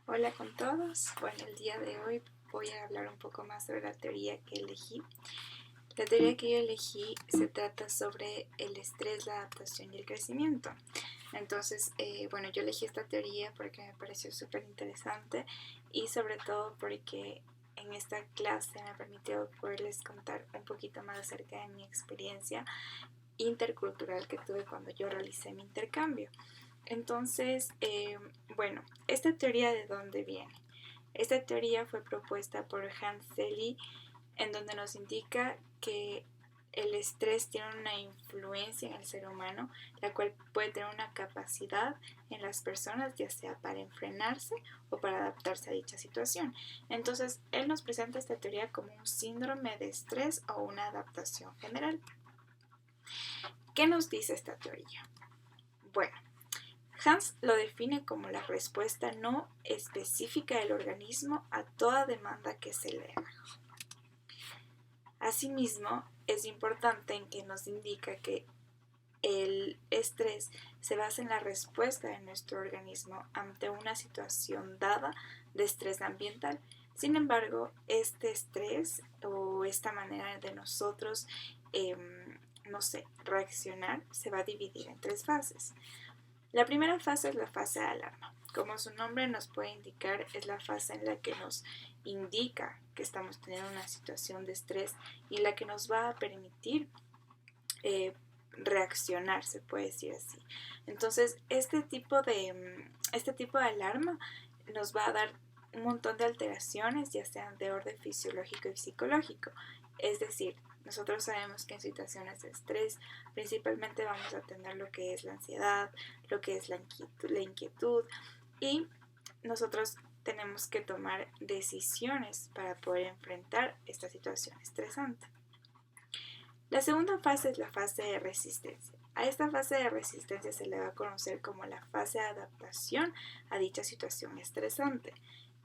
Hola con todos. Bueno, el día de hoy voy a hablar un poco más sobre la teoría que elegí. La teoría que yo elegí se trata sobre el estrés, la adaptación y el crecimiento. Entonces, bueno, yo elegí esta teoría porque me pareció súper interesante y sobre todo porque en esta clase me permitió poderles contar un poquito más acerca de mi experiencia intercultural que tuve cuando yo realicé mi intercambio. Entonces, bueno, ¿esta teoría de dónde viene? Esta teoría fue propuesta por Hans Selye, en donde nos indica que el estrés tiene una influencia en el ser humano, la cual puede tener una capacidad en las personas, ya sea para enfrenarse o para adaptarse a dicha situación. Entonces, él nos presenta esta teoría como un síndrome de estrés o una adaptación general. ¿Qué nos dice esta teoría? Bueno, Hans lo define como la respuesta no específica del organismo a toda demanda que se le haga. Asimismo, es importante en que nos indica que el estrés se basa en la respuesta de nuestro organismo ante una situación dada de estrés ambiental. Sin embargo, este estrés o esta manera de nosotros, reaccionar se va a dividir en tres fases. La primera fase es la fase de alarma. Como su nombre nos puede indicar, es la fase en la que nos indica que estamos teniendo una situación de estrés y la que nos va a permitir reaccionar, se puede decir así. Entonces, este tipo de alarma nos va a dar un montón de alteraciones, ya sean de orden fisiológico y psicológico. Es decir, nosotros sabemos que en situaciones de estrés principalmente vamos a tener lo que es la ansiedad, lo que es la inquietud y nosotros tenemos que tomar decisiones para poder enfrentar esta situación estresante. La segunda fase es la fase de resistencia. A esta fase de resistencia se le va a conocer como la fase de adaptación a dicha situación estresante.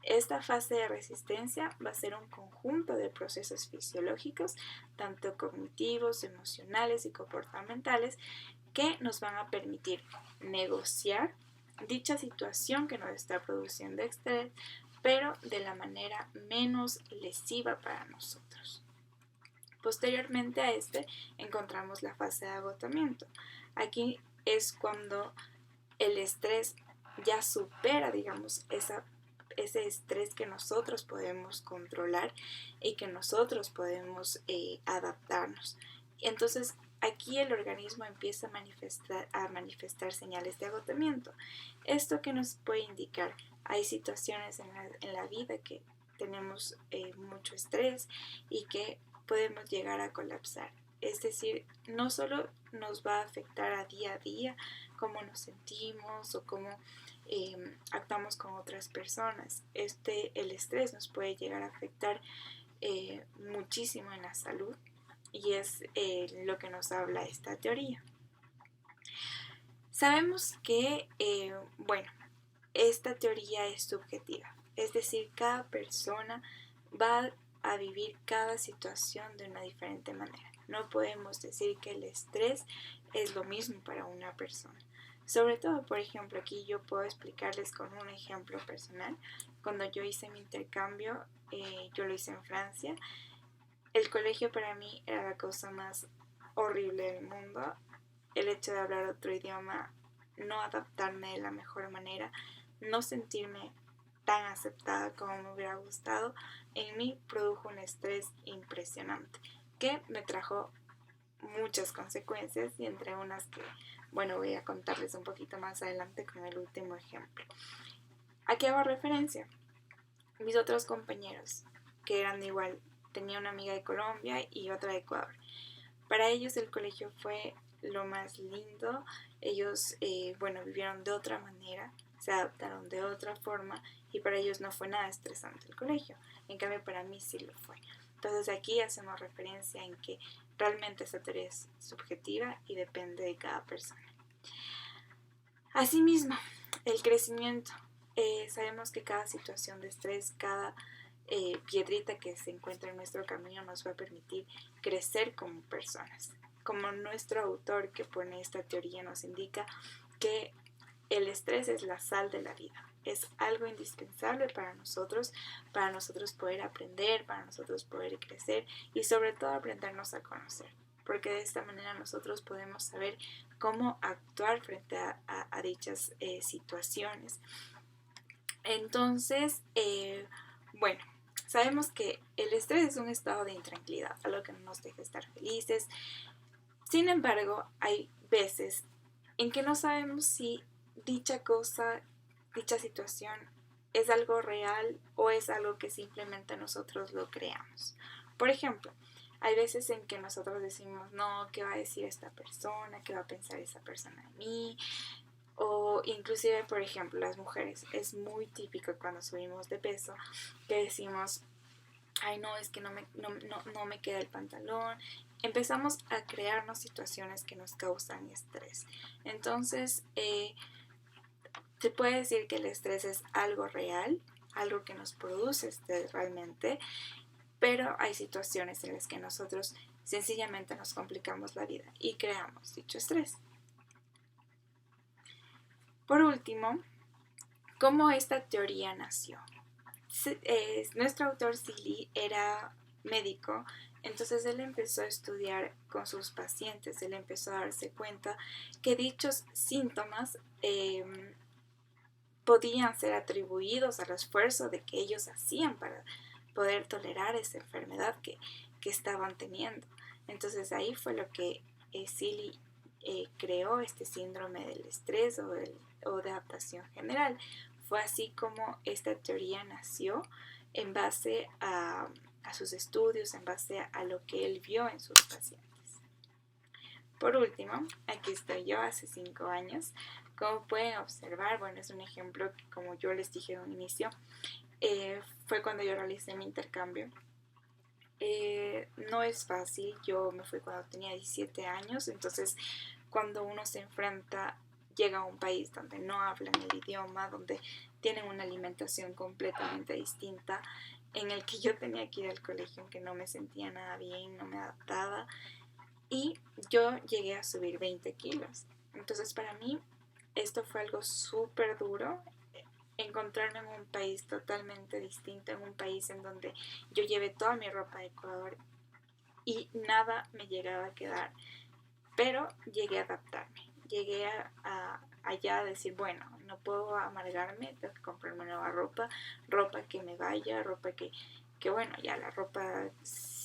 Esta fase de resistencia va a ser un conjunto de procesos fisiológicos, tanto cognitivos, emocionales y comportamentales, que nos van a permitir negociar dicha situación que nos está produciendo estrés, pero de la manera menos lesiva para nosotros. Posteriormente a este encontramos la fase de agotamiento. Aquí es cuando el estrés ya supera, digamos, ese estrés que nosotros podemos controlar y que nosotros podemos adaptarnos. Entonces, aquí el organismo empieza a manifestar señales de agotamiento. ¿Esto que nos puede indicar? Hay situaciones en la vida que tenemos mucho estrés y que podemos llegar a colapsar. Es decir, no solo nos va a afectar a día, cómo nos sentimos o cómo actuamos con otras personas. El estrés nos puede llegar a afectar muchísimo en la salud y es lo que nos habla esta teoría. Sabemos que, esta teoría es subjetiva, es decir, cada persona va a vivir cada situación de una diferente manera. No podemos decir que el estrés es lo mismo para una persona. Sobre todo, por ejemplo, aquí yo puedo explicarles con un ejemplo personal. Cuando yo hice mi intercambio, yo lo hice en Francia. El colegio para mí era la cosa más horrible del mundo. El hecho de hablar otro idioma, no adaptarme de la mejor manera, no sentirme tan aceptada como me hubiera gustado, en mí produjo un estrés impresionante que me trajo muchas consecuencias y entre unas que, bueno, voy a contarles un poquito más adelante con el último ejemplo. ¿A qué hago referencia? Mis otros compañeros, que eran igual, tenía una amiga de Colombia y otra de Ecuador. Para ellos el colegio fue lo más lindo, ellos, vivieron de otra manera, se adaptaron de otra forma y para ellos no fue nada estresante el colegio, en cambio para mí sí lo fue. Entonces aquí hacemos referencia en que realmente esta teoría es subjetiva y depende de cada persona. Asimismo, el crecimiento. Sabemos que cada situación de estrés, cada piedrita que se encuentra en nuestro camino nos va a permitir crecer como personas. Como nuestro autor que pone esta teoría nos indica que el estrés es la sal de la vida. Es algo indispensable para nosotros poder aprender, para nosotros poder crecer y sobre todo aprendernos a conocer. Porque de esta manera nosotros podemos saber cómo actuar frente a dichas situaciones. Entonces, bueno, sabemos que el estrés es un estado de intranquilidad, algo que no nos deja estar felices. Sin embargo, hay veces en que no sabemos si dicha cosa, dicha situación es algo real o es algo que simplemente nosotros lo creamos. Por ejemplo, hay veces en que nosotros decimos, no, ¿qué va a decir esta persona? ¿Qué va a pensar esa persona de mí? O inclusive, por ejemplo, las mujeres, es muy típico cuando subimos de peso que decimos, ay no, es que no me queda el pantalón. Empezamos a crearnos situaciones que nos causan estrés. Entonces, se puede decir que el estrés es algo real, algo que nos produce estrés realmente, pero hay situaciones en las que nosotros sencillamente nos complicamos la vida y creamos dicho estrés. Por último, ¿cómo esta teoría nació? Nuestro autor Seeley era médico, entonces él empezó a estudiar con sus pacientes, él empezó a darse cuenta que dichos síntomas podían ser atribuidos al esfuerzo de que ellos hacían para poder tolerar esa enfermedad que estaban teniendo. Entonces ahí fue lo que Seeley creó este síndrome del estrés o de adaptación general. Fue así como esta teoría nació en base a sus estudios, en base a lo que él vio en sus pacientes. Por último, aquí estoy yo hace 5 años. Como pueden observar, bueno, es un ejemplo que, como yo les dije en un inicio, fue cuando yo realicé mi intercambio. No es fácil, yo me fui cuando tenía 17 años, entonces cuando uno se enfrenta, llega a un país donde no hablan el idioma, donde tienen una alimentación completamente distinta, en el que yo tenía que ir al colegio, en que no me sentía nada bien, no me adaptaba, y yo llegué a subir 20 kilos. Entonces para mí esto fue algo súper duro, encontrarme en un país totalmente distinto, en un país en donde yo llevé toda mi ropa de Ecuador y nada me llegaba a quedar, pero llegué a adaptarme, llegué allá a decir, bueno, no puedo amargarme, tengo que comprarme nueva ropa que me vaya, ropa que bueno, ya la ropa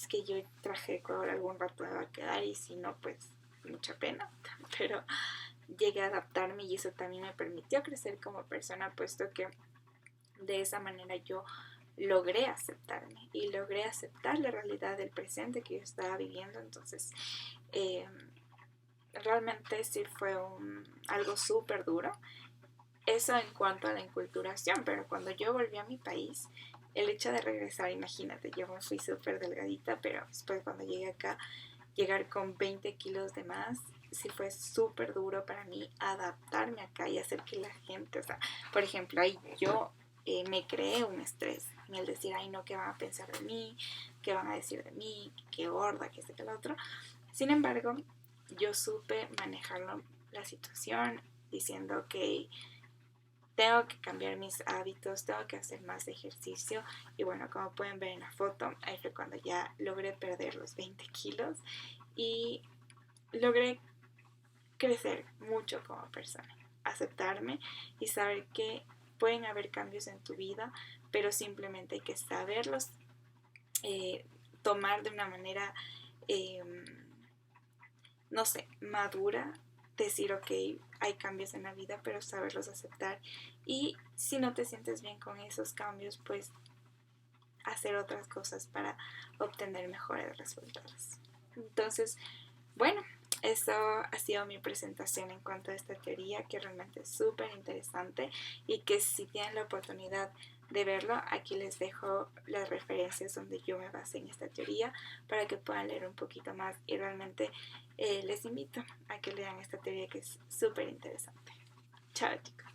que yo traje de Ecuador algún rato me va a quedar y si no, pues mucha pena, pero llegué a adaptarme y eso también me permitió crecer como persona, puesto que de esa manera yo logré aceptarme y logré aceptar la realidad del presente que yo estaba viviendo. Entonces realmente sí fue algo súper duro. Eso en cuanto a la inculturación, pero cuando yo volví a mi país, el hecho de regresar, imagínate, yo me fui súper delgadita, pero después cuando llegué acá, llegar con 20 kilos de más, sí fue súper duro para mí adaptarme acá y hacer que la gente, o sea, por ejemplo, ahí yo me creé un estrés en el decir, ay no, ¿qué van a pensar de mí? ¿Qué van a decir de mí? ¿Qué gorda? ¿Qué sé qué lo otro? Sin embargo, yo supe manejar la situación diciendo que tengo que cambiar mis hábitos, tengo que hacer más ejercicio y bueno, como pueden ver en la foto, ahí fue cuando ya logré perder los 20 kilos y logré crecer mucho como persona, aceptarme y saber que pueden haber cambios en tu vida, pero simplemente hay que saberlos tomar de una manera, no sé, madura, decir, ok, hay cambios en la vida, pero saberlos aceptar y si no te sientes bien con esos cambios, pues hacer otras cosas para obtener mejores resultados. Entonces, bueno, eso ha sido mi presentación en cuanto a esta teoría, que realmente es súper interesante y que si tienen la oportunidad de verlo, aquí les dejo las referencias donde yo me basé en esta teoría para que puedan leer un poquito más y realmente les invito a que lean esta teoría que es súper interesante. Chao, chicos.